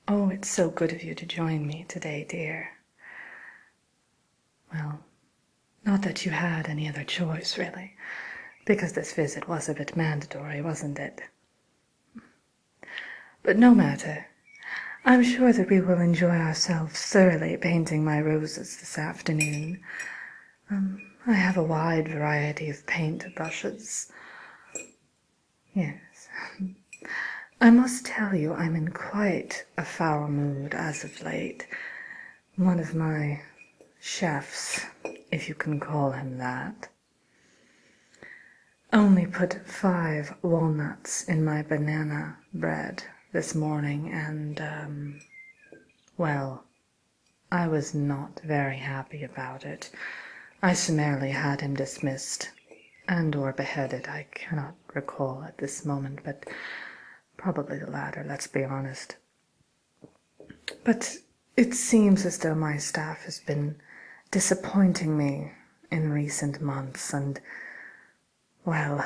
Oh, it's so good of you to join me today, dear. Well, not that you had any other choice, really, because this visit was a bit mandatory, wasn't it? But no matter. I'm sure that we will enjoy ourselves thoroughly painting my roses this afternoon. I have a wide variety of paint brushes. Yes. I must tell you I'm in quite a foul mood as of late. One of my chefs, if you can call him that, only put 5 walnuts in my banana bread this morning, and, well, I was not very happy about it. I summarily had him dismissed and/or beheaded. I cannot recall at this moment, but probably the latter, let's be honest. But it seems as though my staff has been disappointing me in recent months, and, well,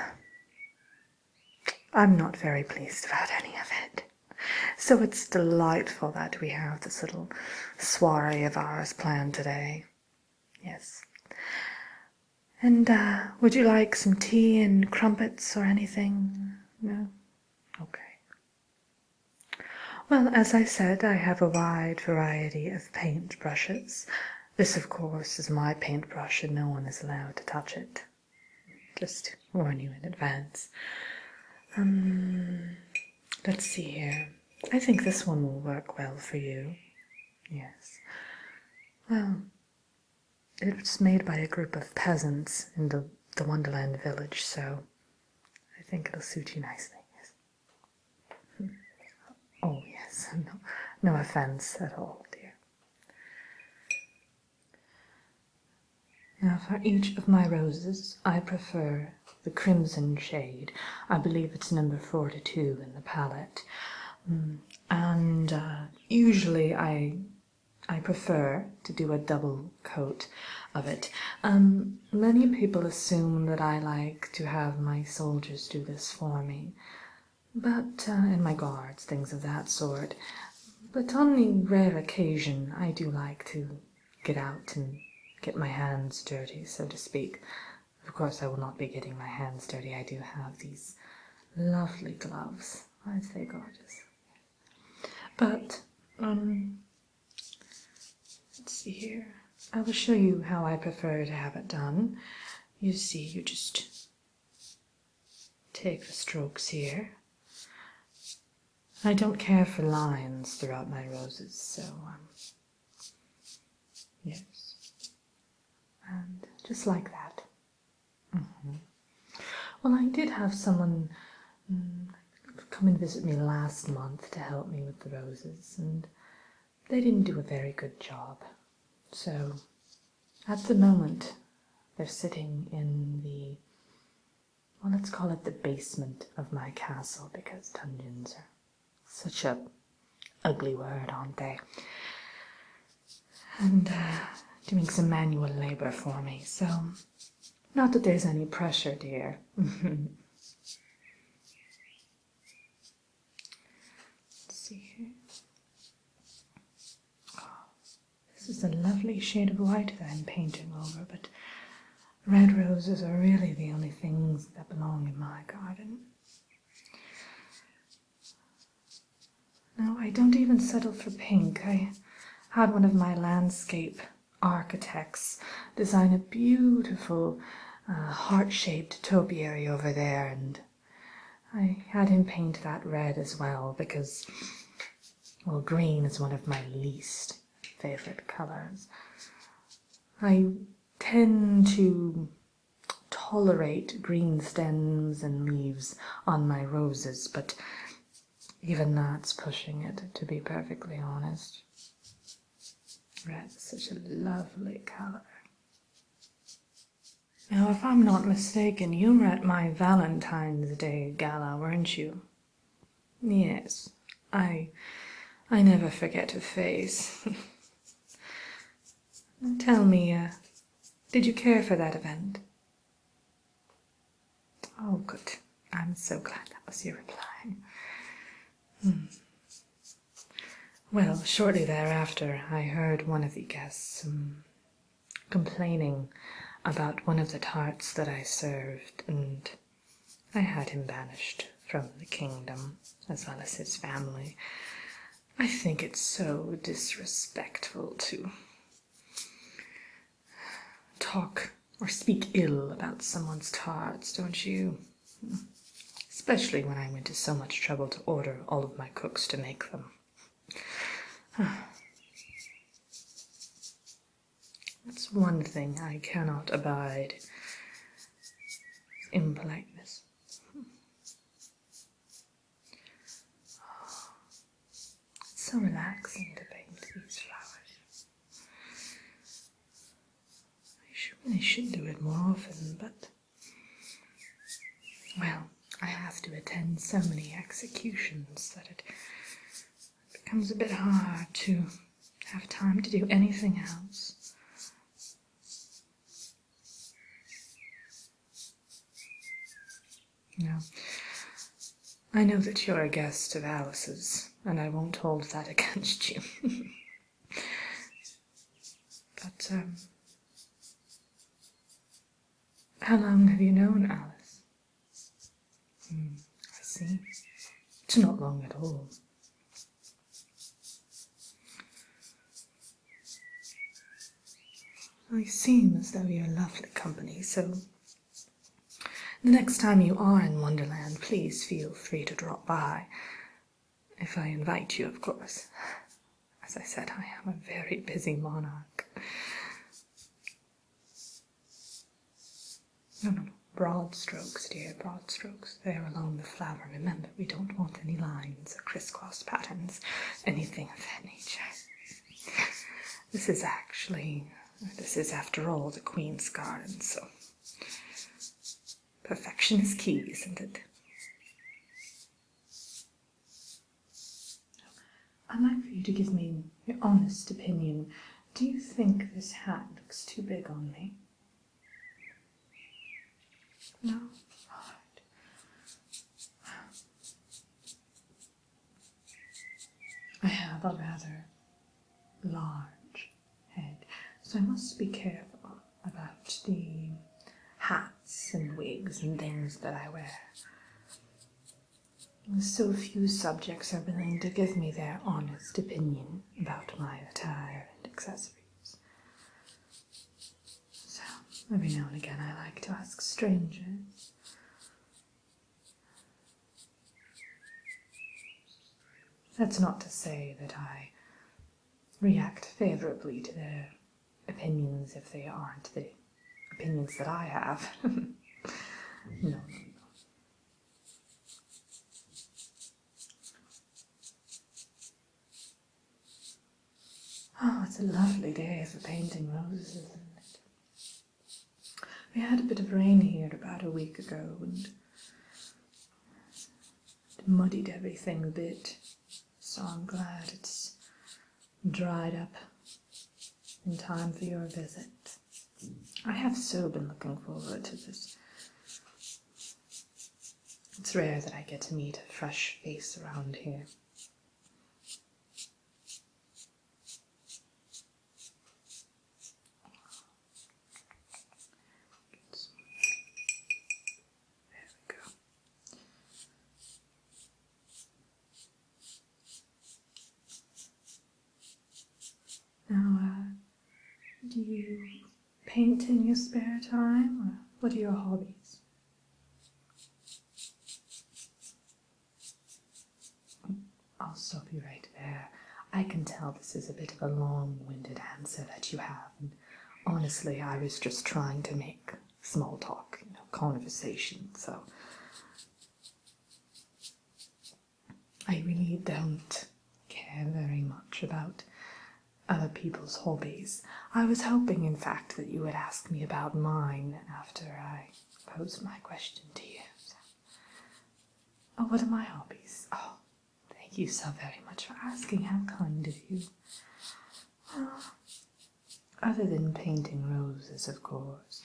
I'm not very pleased about any of it. So it's delightful that we have this little soiree of ours planned today. Yes. And, would you like some tea and crumpets or anything? No? Okay. Well, as I said, I have a wide variety of paint brushes. This, of course, is my paintbrush and no one is allowed to touch it. Just to warn you in advance. Let's see here. I think this one will work well for you. Yes. Well, it's made by a group of peasants in the Wonderland village, so I think it'll suit you nicely. Yes. Oh, yes. No offense at all, dear. Now, for each of my roses, I prefer the crimson shade. I believe it's number 42 in the palette. And usually I prefer to do a double coat of it. Many people assume that I like to have my soldiers do this for me, but and my guards, things of that sort. But on the rare occasion, I do like to get out and get my hands dirty, so to speak. Of course, I will not be getting my hands dirty. I do have these lovely gloves. Aren't they gorgeous? But, let's see here. I will show you how I prefer to have it done. You see, you just take the strokes here. I don't care for lines throughout my roses, so, yes. And just like that. Well, I did have someone come and visit me last month to help me with the roses, and they didn't do a very good job. So, at the moment, they're sitting in the, well, let's call it the basement of my castle, because dungeons are such a ugly word, aren't they? And doing some manual labor for me, so not that there's any pressure, dear. Let's see here. Oh, this is a lovely shade of white that I'm painting over, but red roses are really the only things that belong in my garden. No, I don't even settle for pink. I had one of my landscape architects design a beautiful heart-shaped topiary over there, and I had him paint that red as well because, well, green is one of my least favorite colors. I tend to tolerate green stems and leaves on my roses, but even that's pushing it, to be perfectly honest. Red is such a lovely color. Now, if I'm not mistaken, you were at my Valentine's Day gala, weren't you? Yes, I never forget a face. Tell me, did you care for that event? Oh, good. I'm so glad that was your reply. Well, shortly thereafter, I heard one of the guests complaining about one of the tarts that I served, and I had him banished from the kingdom, as well as his family. I think it's so disrespectful to talk or speak ill about someone's tarts, don't you? Especially when I went to so much trouble to order all of my cooks to make them. That's one thing I cannot abide. Impoliteness. It's so relaxing to paint these flowers. I should do it more often, but, well, I have to attend so many executions that it becomes a bit hard to have time to do anything else. No. I know that you're a guest of Alice's, and I won't hold that against you. But, how long have you known Alice? I see. It's not long at all. You seem as though you're lovely company, so the next time you are in Wonderland, please feel free to drop by. If I invite you, of course. As I said, I am a very busy monarch. No. Broad strokes, dear, broad strokes. There along the flower. Remember, we don't want any lines or crisscross patterns, anything of that nature. This is after all the Queen's garden, so perfection is key, isn't it? I'd like for you to give me your honest opinion. Do you think this hat looks too big on me? No? Alright. I have a rather large head, so I must be careful about the hats and wigs and things that I wear. So few subjects are willing to give me their honest opinion about my attire and accessories. So, every now and again I like to ask strangers. That's not to say that I react favorably to their opinions if they aren't the opinions that I have. No. Oh, it's a lovely day for painting roses, isn't it? We had a bit of rain here about a week ago, and it muddied everything a bit, so I'm glad it's dried up in time for your visit. I have so been looking forward to this. It's rare that I get to meet a fresh face around here. Now, do you paint in your spare time, or what are your hobbies? I'll stop you right there. I can tell this is a bit of a long-winded answer that you have, and honestly, I was just trying to make small talk, conversation, so I really don't care very much about other people's hobbies. I was hoping, in fact, that you would ask me about mine after I posed my question to you. Oh, what are my hobbies? Oh, thank you so very much for asking. How kind of you. Other than painting roses, of course,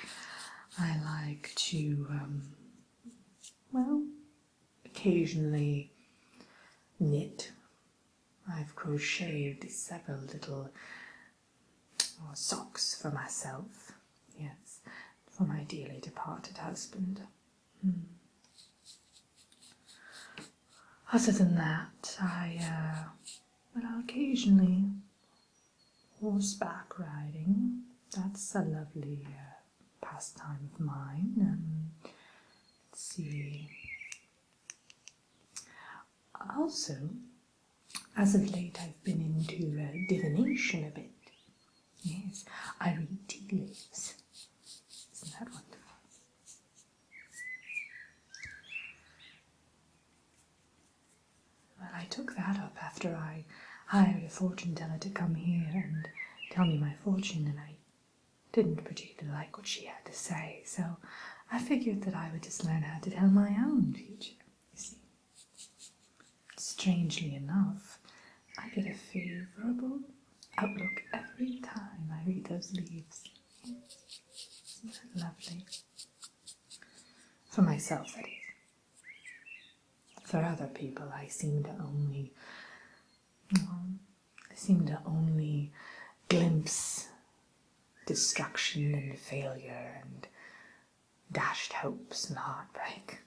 I like to, occasionally knit I've crocheted several little socks for myself. Yes, for my dearly departed husband. Other than that, I'll occasionally horseback riding. That's a lovely pastime of mine. Let's see. Also, as of late, I've been into divination a bit. Yes, I read tea leaves. Isn't that wonderful? Well, I took that up after I hired a fortune teller to come here and tell me my fortune, and I didn't particularly like what she had to say, so I figured that I would just learn how to tell my own future, you see. Strangely enough, I get a favorable outlook every time I read those leaves. Isn't that lovely? For myself, that is. For other people, I seem to only glimpse destruction and failure and dashed hopes and heartbreak.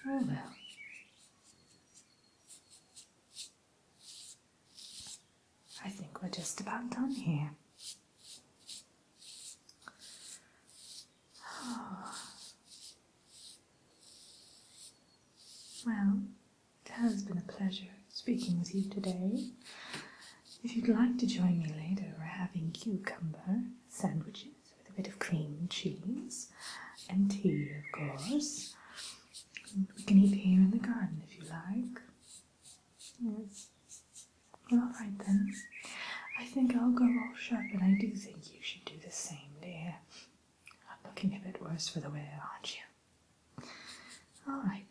Oh well. I think we're just about done here. Well, it has been a pleasure speaking with you today. If you'd like to join me later, we're having cucumber sandwiches with a bit of cream and cheese and tea, of course. And we can eat here in the garden if you like. Yes. Well, all right then. I think I'll go wash up, and I do think you should do the same, dear. Looking a bit worse for the wear, aren't you? All right.